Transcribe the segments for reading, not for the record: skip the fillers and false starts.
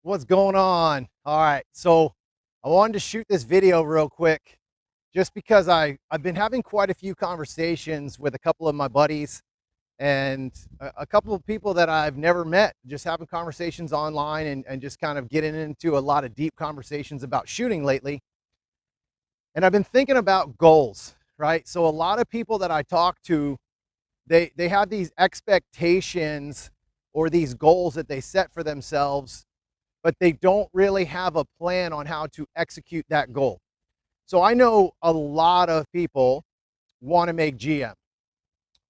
What's going on? All right, so I wanted to shoot this video real quick just because I've been having quite a few conversations with a couple of my buddies and a couple of people that I've never met, just having conversations online and just kind of getting into a lot of deep conversations about shooting lately. And I've been thinking about goals, right? So a lot of people that I talk to, they have these expectations or these goals that they set for themselves, but they don't really have a plan on how to execute that goal. So I know a lot of people want to make GM,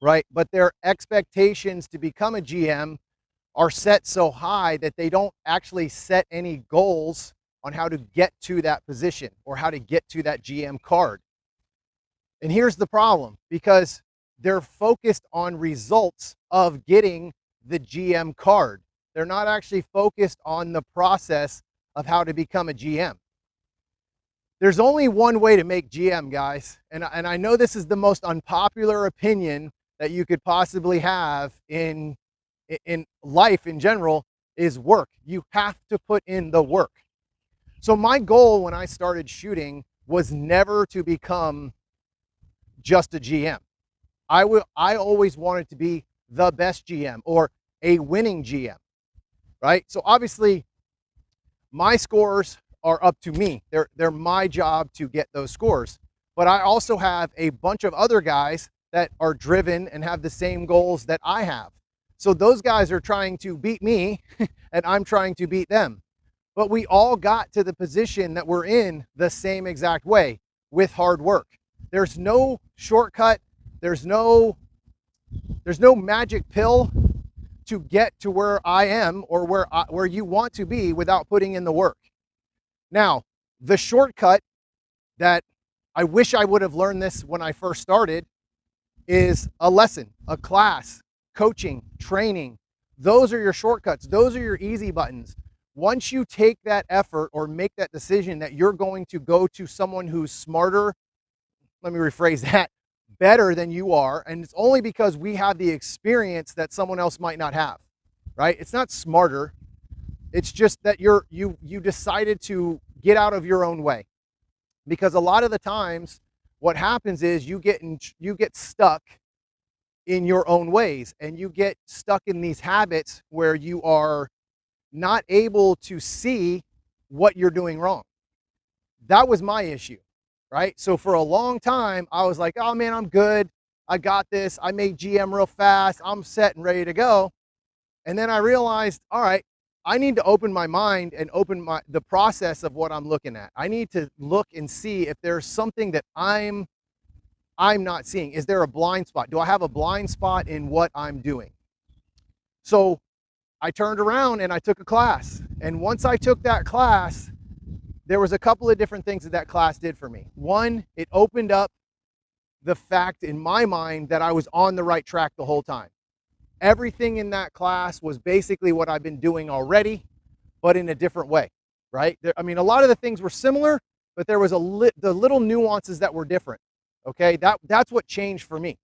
right? But their expectations to become a GM are set so high that they don't actually set any goals on how to get to that position or how to get to that GM card. And here's the problem, because they're focused on results of getting the GM card. They're not actually focused on the process of how to become a GM. There's only one way to make GM, guys. And I know this is the most unpopular opinion that you could possibly have in life in general, is work. You have to put in the work. So my goal when I started shooting was never to become just a GM. I always wanted to be the best GM or a winning GM, right? So obviously my scores are up to me. They're my job to get those scores. But I also have a bunch of other guys that are driven and have the same goals that I have. So those guys are trying to beat me and I'm trying to beat them. But we all got to the position that we're in the same exact way, with hard work. There's no shortcut. There's no magic pill to get to where I am or where you want to be without putting in the work. Now, the shortcut that I wish I would have learned this when I first started is a lesson, a class, coaching, training. Those are your shortcuts. Those are your easy buttons. Once you take that effort or make that decision that you're going to go to someone who's smarter, let me rephrase that, better than you are, and it's only because we have the experience that someone else might not have, right? It's not smarter. It's just that you decided to get out of your own way. Because a lot of the times what happens is you get stuck in your own ways, and you get stuck in these habits where you are not able to see what you're doing wrong. That was my issue, right? So for a long time, I was like, oh man, I'm good. I got this. I made GM real fast. I'm set and ready to go. And then I realized, all right, I need to open my mind and open the process of what I'm looking at. I need to look and see if there's something that I'm not seeing. Is there a blind spot? Do I have a blind spot in what I'm doing? So I turned around and I took a class. And once I took that class, there was a couple of different things that class did for me. One, it opened up the fact in my mind that I was on the right track the whole time. Everything in that class was basically what I've been doing already, but in a different way, right? I mean, a lot of the things were similar, but there was the little nuances that were different, okay? That's what changed for me.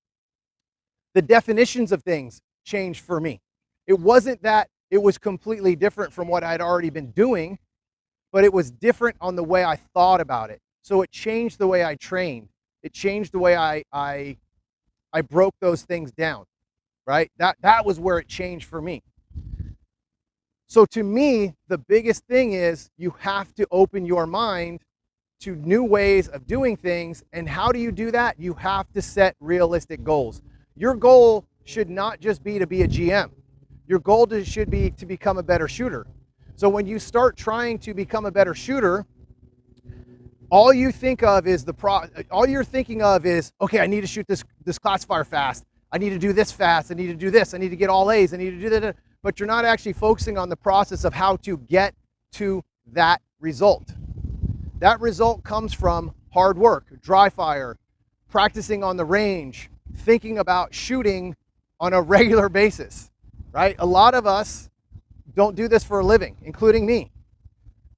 The definitions of things changed for me. It wasn't that it was completely different from what I'd already been doing, but it was different on the way I thought about it. So it changed the way I trained. It changed the way I broke those things down, right? That was where it changed for me. So to me, the biggest thing is you have to open your mind to new ways of doing things. And how do you do that? You have to set realistic goals. Your goal should not just be to be a GM. Your goal should be to become a better shooter. So when you start trying to become a better shooter, all you think of is all you're thinking of is, okay, I need to shoot this classifier fast. I need to do this fast. I need to do this. I need to get all A's. I need to do that. But you're not actually focusing on the process of how to get to that result. That result comes from hard work, dry fire, practicing on the range, thinking about shooting on a regular basis, right? A lot of us don't do this for a living, including me.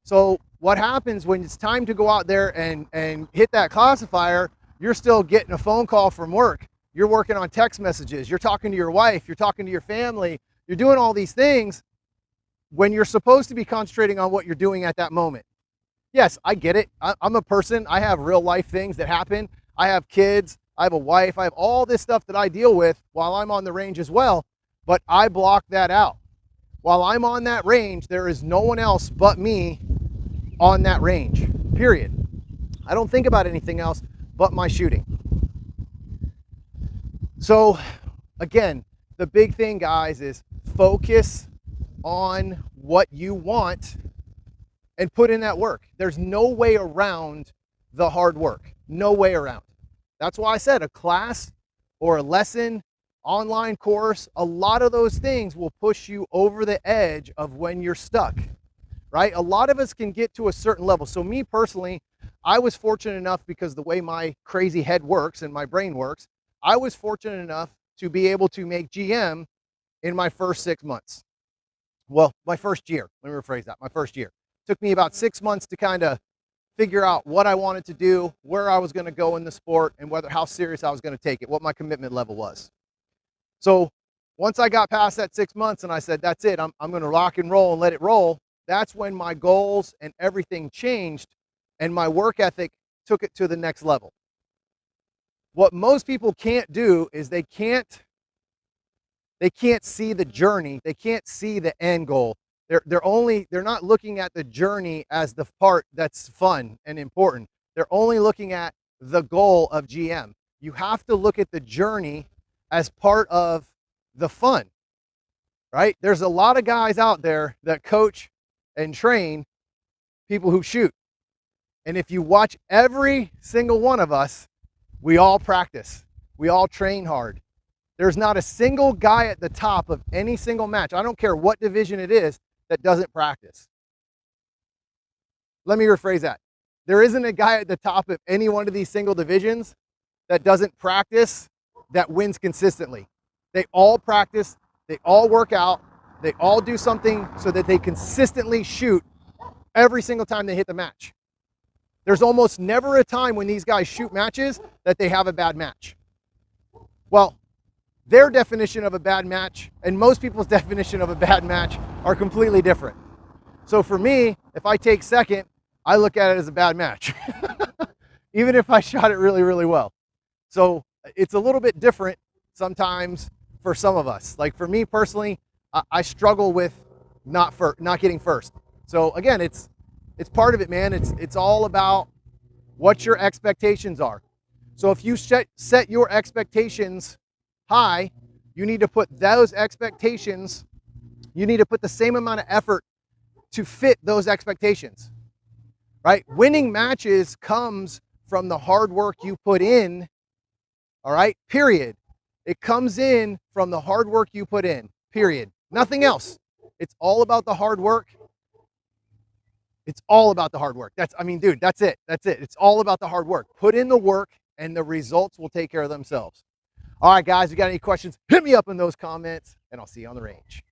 So what happens when it's time to go out there and hit that classifier, you're still getting a phone call from work. You're working on text messages. You're talking to your wife. You're talking to your family. You're doing all these things. when you're supposed to be concentrating on what you're doing at that moment. Yes, I get it. I'm a person. I have real life things that happen. I have kids. I have a wife. I have all this stuff that I deal with while I'm on the range as well. But I block that out. While I'm on that range, there is no one else but me on that range, period. I don't think about anything else but my shooting. So again, the big thing, guys, is focus on what you want and put in that work. There's no way around the hard work. No way around. That's why I said a class or a lesson, online course, a lot of those things will push you over the edge of when you're stuck, right? A lot of us can get to a certain level. So me personally, I was fortunate enough, because the way my crazy head works and my brain works, I was fortunate enough to be able to make GM in my first 6 months. Well, my first year, let me rephrase that, my first year. Took me about 6 months to kind of figure out what I wanted to do, where I was going to go in the sport, and how serious I was going to take it, what my commitment level was. So once I got past that 6 months and I said, that's it, I'm going to rock and roll and let it roll, that's when my goals and everything changed and my work ethic took it to the next level. What most people can't do is they can't see the journey. They can't see the end goal. They're not looking at the journey as the part that's fun and important. They're only looking at the goal of GM. You have to look at the journey as part of the fun, right? There's a lot of guys out there that coach and train people who shoot. And if you watch every single one of us, we all practice. We all train hard. There's not a single guy at the top of any single match, I don't care what division it is, that doesn't practice. Let me rephrase that. There isn't a guy at the top of any one of these single divisions that doesn't practice that wins consistently. They all practice, they all work out, they all do something so that they consistently shoot every single time they hit the match. There's almost never a time when these guys shoot matches that they have a bad match. Well, their definition of a bad match and most people's definition of a bad match are completely different. So for me, if I take second, I look at it as a bad match, even if I shot it really, really well. So it's a little bit different sometimes for some of us. Like for me personally, I struggle with not getting first. So again, it's part of it, man. It's all about what your expectations are. So if you set your expectations high, you need to put those expectations, you need to put the same amount of effort to fit those expectations, right? Winning matches comes from the hard work you put in, all right, period. It comes in from the hard work you put in, period. Nothing else. It's all about the hard work. It's all about the hard work. Dude, that's it. That's it. It's all about the hard work. Put in the work and the results will take care of themselves. All right, guys, if you got any questions, hit me up in those comments and I'll see you on the range.